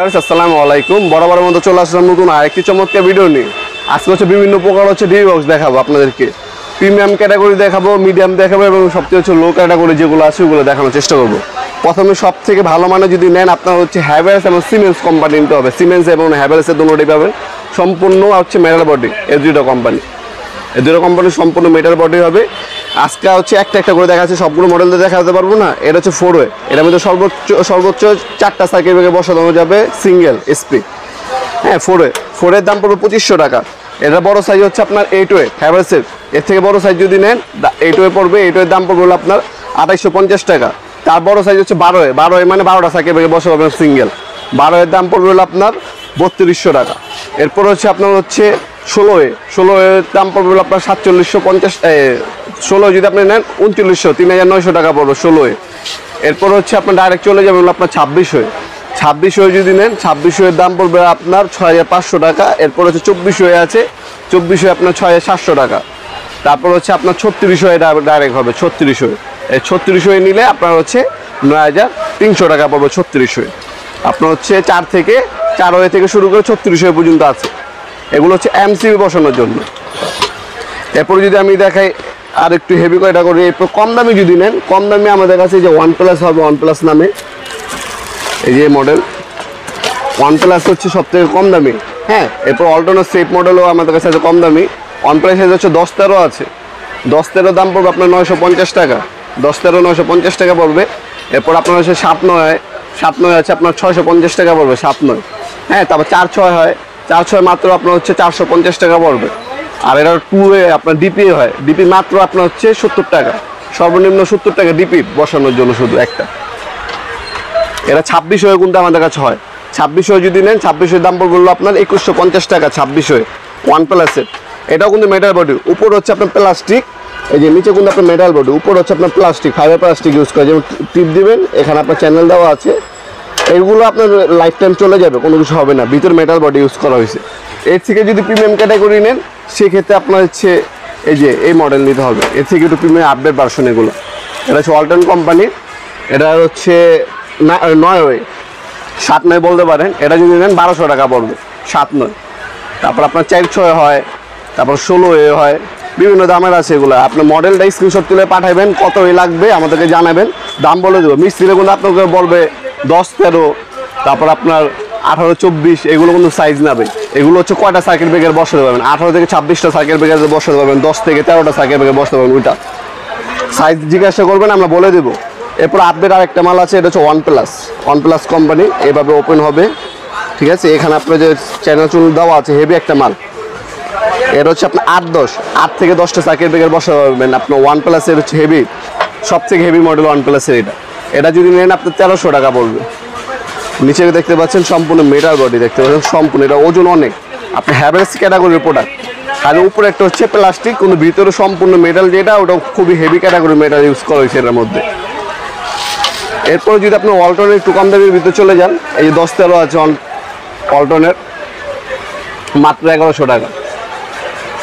আসসালামু আলাইকুম। বরাবরের মতো চলে আসলাম নতুন আরেকটি চমৎকার ভিডিও নিয়ে। আজকে হচ্ছে বিভিন্ন প্রকার হচ্ছে ডিবি বক্স দেখাবো আপনাদেরকে। প্রিমিয়াম ক্যাটাগরি দেখাবো, মিডিয়াম দেখাবো এবং সবচেয়ে হচ্ছে লো ক্যাটাগরি যেগুলো আছে ওগুলো দেখানোর চেষ্টা করবো। প্রথমে সব থেকে ভালো মানে যদি নেন আপনার হচ্ছে হ্যাভেলস এবং সিমেন্স কোম্পানি নিতে হবে। সিমেন্স এবং হ্যাভেলসের দুটোই পাবেন। সম্পূর্ণ হচ্ছে মেটাল বডি, এই দুটো কোম্পানি সম্পূর্ণ মেটাল বডি হবে। আজকে হচ্ছে একটা করে দেখা যাচ্ছে, সবগুলো মডেল দেখাতে পারবো না। এটা হচ্ছে 4 ওয়ে, এটার মধ্যে সর্বোচ্চ 4টা সাইকেল ব্রেকে বসানো যাবে সিঙ্গেল এসপি। হ্যাঁ, 4 এর দাম পড়বে 2500 টাকা। এটা বড় সাইজ হচ্ছে আপনার 8 ওয়ে হ্যাভেলসের। এর থেকে বড় সাইজ যদি নেন 8 ওয়ে পড়বে। 8 ওয়ের দাম পড়বে আপনার 2850 টাকা। তার বড় সাইজ হচ্ছে 12 ওয়ে মানে 12টা সাইকেল ব্রেকে বসানো যাবে সিঙ্গেল। 12 এর দাম পড়বে আপনার 3200 টাকা। এরপর হচ্ছে আপনার হচ্ছে 16 এর দাম পড়বে আপনার 4750। 16 যদি আপনি নেন 3900, 3900 টাকা পড়বে 16 এ। এরপর হচ্ছে আপনার ডাইরেক্ট চলে যাবেন আপনার 26 হয়ে যদি নেন 26 এর দাম পড়বে আপনার 6500 টাকা। এরপর হচ্ছে 24 হয়ে আছে, 24 হয়ে আপনার 6700 টাকা। তারপর হচ্ছে আপনার 36 হয়ে ডাইরেক্ট হবে 36 হয়ে। এই 36 হয়ে নিলে আপনার হচ্ছে 9300 টাকা পড়বে 36 হয়ে। আপনার হচ্ছে 4 ওয়ে থেকে শুরু করে 36 হয়ে পর্যন্ত আছে। এগুলো হচ্ছে এমসিবি বসানোর জন্য। এরপরে যদি আমি দেখাই আর একটু হেভি ক্যাটাগরি, এরপর কম দামি যদি নেন, কম দামি আমাদের কাছে যে OnePlus হবে, OnePlus নামে এই যে মডেল। OnePlus হচ্ছে সব থেকে কম দামি। হ্যাঁ, এরপর অল্টারনেট সেফ মডেলও আমাদের কাছে আছে কম দামি। OnePlus হচ্ছে 10-13 আছে। 10-13 দাম পড়বে আপনার 950 টাকা। 10-13 টাকা পড়বে। এরপর আপনার হচ্ছে 7-9 আছে আপনার 650 টাকা পড়বে 7-9। হ্যাঁ, তারপর 4-6 হয়, 4-6 মাত্র আপনার হচ্ছে 450 টাকা পড়বে। আর এটা 2 ওয়ে আপনার ডিপি হয়, ডিপি মাত্র আপনার হচ্ছে 70 টাকা, সর্বনিম্ন 70 টাকা ডিপি বসানোর জন্য শুধু একটা। এটা 26 হয়ে কিন্তু আমাদের কাছে হয়। 26 হয়ে যদি নেন 26 এর দাম পড়বে আপনার 2150 টাকা 26 হয়ে OnePlus-এর। এটাও কিন্তু মেটাল বডি, উপর হচ্ছে আপনার প্লাস্টিক, এই যে নিচে কিন্তু আপনার মেটাল বডি, উপর হচ্ছে আপনার প্লাস্টিক, ফাইবার প্লাস্টিক ইউজ করে। যেমন টিপ দিবেন, এখানে আপনার চ্যানেল দেওয়া আছে। এইগুলো আপনার লাইফ টাইম চলে যাবে, কোনো কিছু হবে না। ভিতরে মেটাল বডি ইউজ করা হয়েছে। এর থেকে যদি প্রিমিয়াম ক্যাটাগরি নেন সেক্ষেত্রে আপনার হচ্ছে এই যে এই মডেল নিতে হবে। এর থেকে একটু প্রিমিয়াম আপডেট ভার্সন এগুলো। এটা হচ্ছে ওয়ালটন কোম্পানির। এটা হচ্ছে 9 ওয়ে, 7-9 বলতে পারেন। এটা যদি নেন 1200 টাকা পড়বে 7-9। তারপর আপনার 4-6 হয়, তারপর 16 ওয়ে হয়, বিভিন্ন দামের আছে এগুলো। আপনার মডেলটা স্ক্রিনশট তুলে পাঠাবেন, কত ওয়ে লাগবে আমাদেরকে জানাবেন, দাম বলে দেবো। মিস্ত্রি কিন্তু আপনাকে বলবে 10-13, তারপর আপনার 18-24, এগুলো কিন্তু সাইজ নেবে। এগুলো হচ্ছে কয়টা সার্কিট ব্রেকার বসাতে পারবেন, 18 থেকে 26টা সার্কিট ব্রেকার বসাতে পারবেন, 10 থেকে 13টা সার্কিট ব্রেকার বসাতে পারবেন। ওইটা সাইজ জিজ্ঞাসা করবেন, আমরা বলে দেবো। এরপর আপডেট আরেকটা মাল আছে, এটা হচ্ছে OnePlus কোম্পানি। এইভাবে ওপেন হবে, ঠিক আছে। এখানে আপনার যে চ্যানেল চুল দেওয়া আছে, হেভি একটা মাল। এটা হচ্ছে আপনার 8 থেকে 10টা সার্কিট ব্রেকার বসাতে পারবেন। আপনার OnePlus-এর হচ্ছে হেভি, সব থেকে হেভি মডেল OnePlus-এর। এটা যদি নেন আপনার 1300 টাকা পড়বে। নিচে দেখতে পাচ্ছেন সম্পূর্ণ মেটাল বডি, দেখতে পাচ্ছেন সম্পূর্ণ। এটা ওজন অনেক, আপনি হ্যাভেলস ক্যাটাগরির প্রোডাক্ট। আর উপরে একটা হচ্ছে প্লাস্টিক, কিন্তু ভিতরে সম্পূর্ণ মেটাল, যেটা ওটা খুবই হেভি ক্যাটাগরি মেটাল ইউজ করা হয়েছে এটার মধ্যে। এরপরে যদি আপনি ওয়ালটনের একটু কম দামের ভিতরে চলে যান, এই যে 10-13 আছে ওয়ালটনের, মাত্র 1100 টাকা।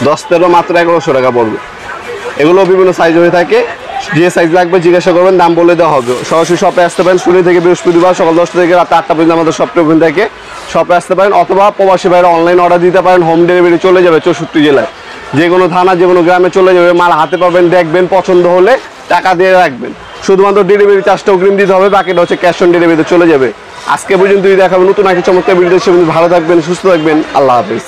10-13 মাত্র 1100 টাকা পড়বে। এগুলো বিভিন্ন সাইজ হয়ে থাকে, যে সাইজ লাগবে জিজ্ঞাসা করবেন, দাম বলে দেওয়া হবে। সরাসরি শপে আসতে পারেন, শনি থেকে বৃহস্পতিবার সকাল 10টা থেকে রাত 8টা পর্যন্ত আমাদের শপটা ওপেন থাকে। শপে আসতে পারেন, অথবা প্রবাসী বাইরে অনলাইন অর্ডার দিতে পারেন। হোম ডেলিভারি চলে যাবে 64 জেলায়, যে কোনো থানা, যে কোনো গ্রামে চলে যাবে। মাল হাতে পাবেন, দেখবেন, পছন্দ হলে টাকা দিয়ে রাখবেন। শুধুমাত্র ডেলিভারি চার্জটা অগ্রিম দিতে হবে, বাকিটা হচ্ছে ক্যাশ অন ডেলিভারিতে চলে যাবে। আজকে পর্যন্তই দেখাবেন নতুন একটা চমৎকার ভিডিও। ভালো থাকবেন, সুস্থ থাকবেন, আল্লাহ হাফেজ।